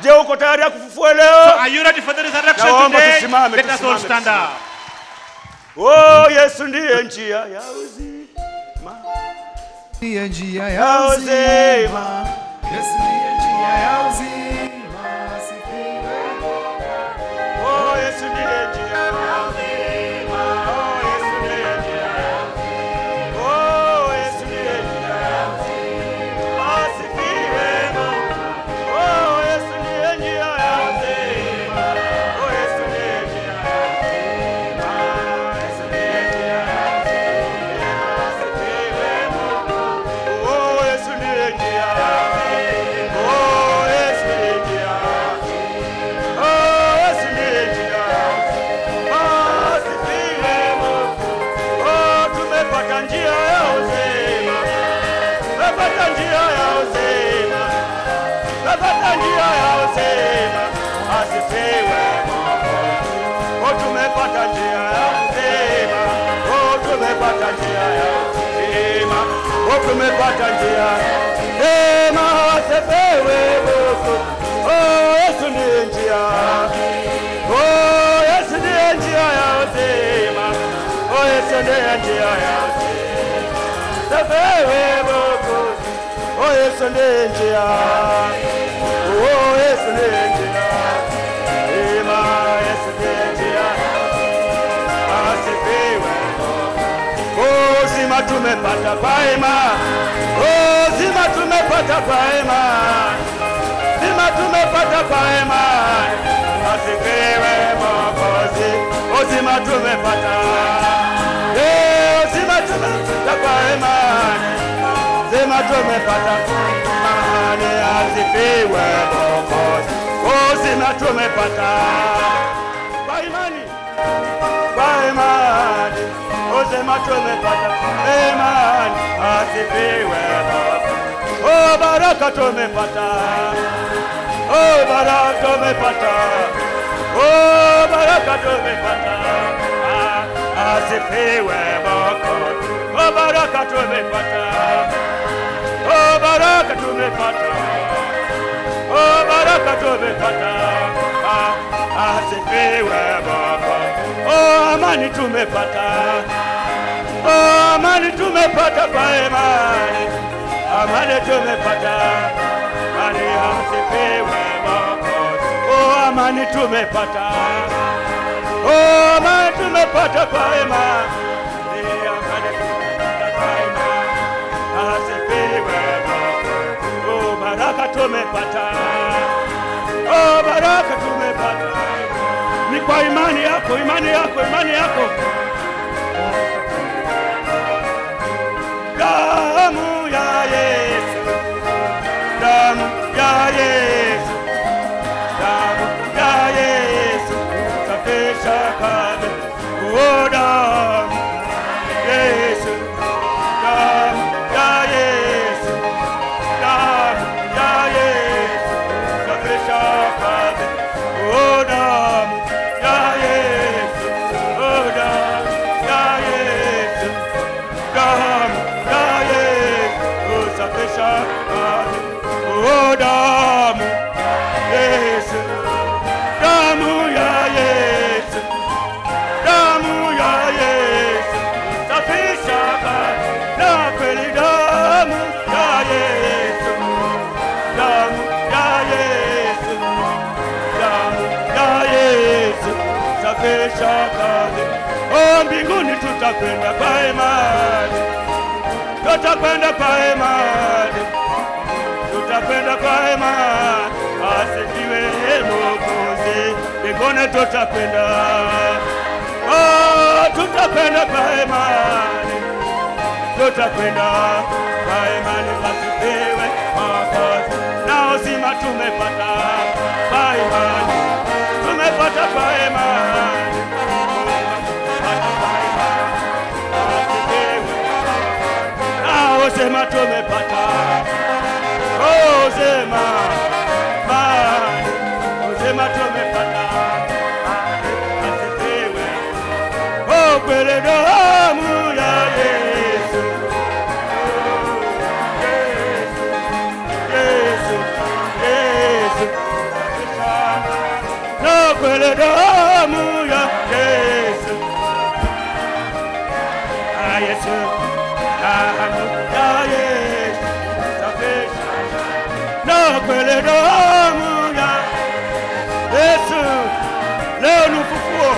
Je, uko tayari kufufua So leo? are you ready for the resurrection Naomba today? tusimame, Let us all tusimame, stand up. Oh, Yesu ndiye njia ya uzima. Ndiye njia Ya ya uzima. uzima. Yesu ndiye njia ya uzima. Asifiwe. Oh, Yesu ndiye njia ya uzima. Oh, Yesu ndiye njia ya uzima. Oh, Yesu ndiye njia ya uzima. Asifiwe Mungu. Oh, Yesu ndiye njia ya uzima. Oh, Yesu ndiye njia ya uzima. Yesu ndiye njia ya uzima. Asifiwe Mungu. Oh, Yesu ndiye njia ya uzima. Oh, Yesu ndiye njia ya uzima. Oh, Yesu ndiye njia ya uzima. Asifiwe Mungu. Oh, tumepata njia ya uzima. Tumepata njia ya uzima. Tumepata njia ya uzima. Asifiwe Mungu. Oh, tumepata njia ya uzima. Oh, tumepata njia ya uzima. Oh, tumepata njia ya uzima. Asifiwe Mungu. Oh, Yesu ndiye njia. Oh, Yesu ndiye njia ya uzima. Oh, Yesu ndiye njia ya uzima. Asifiwe Mungu. Oh, Yesu ndiye njia. Oh, Yesu ndiye njia. Uzima, Yesu ndiye njia. Asifiwe. Oh, uzima tumepata kwa imani. Oh, uzima tumepata kwa imani. Uzima tumepata kwa imani. Asifiwe Mwokozi. Uzima tumepata. Uzima tumepata kwa imani. Uzima tumepata kwa imani. Asifiwe Mwokozi. Uzima tumepata kwa imani. Kwa imani. Uzima tumepata kwa imani. Asifiwe Mwokozi. Oh, baraka tumepata. Oh, baraka tumepata. Oh, baraka tumepata. Asifiwe Mwokozi. Oh, baraka tumepata. Oh, baraka tumepata. Oh, baraka tumepata. Asifiwe Mwokozi. Oh, amani tumepata. Oh, amani tumepata kwa imani. Amani tumepata. Amani asifiwe Mwokozi. Oh, amani tumepata. Oh, amani tumepata kwa imani. Amani tumepata kwa imani. Asifiwe Mwokozi. Oh, baraka tumepata. Oh, baraka tumepata. Ni kwa imani yako, imani yako, imani yako. Damu ya Yesu. Damu ya Yesu. Damu ya Yesu. Safisha kabisa. Oh, damu ya Yesu. Damu ya Yesu. Damu ya Yesu. Safisha kabisa. Oh, damu ya Yesu. Oh, damu ya Yesu. Damu ya Yesu. Safisha kabisa. Oh, damu Yesu. Damu ya Yesu. Damu ya Yesu. Safisha kabisa. Na kweli damu ya Yesu. Damu ya Yesu. Damu ya Yesu. Safisha kabisa. Oh, mbinguni tutakwenda kwa imani. Tutakwenda kwa imani. Tutakwenda kwa imani. Asifiwe Mwokozi. Mbinguni tutakwenda. Oh, tutakwenda kwa imani. Tutakwenda kwa imani. Asifiwe Mwokozi. Na uzima tumepata kwa imani. Tumepata kwa imani. Uzima tumepata. Oh, uzima. Mani. Uzima tumepata. Asifiwe. Oh, kweli damu ya Yesu. Yesu. Yesu. Yesu. kwele damu ya Yesu. Yesu, damu ya Yesu, safisha. Na kwele damu ya Yesu, leo ni ufufuo.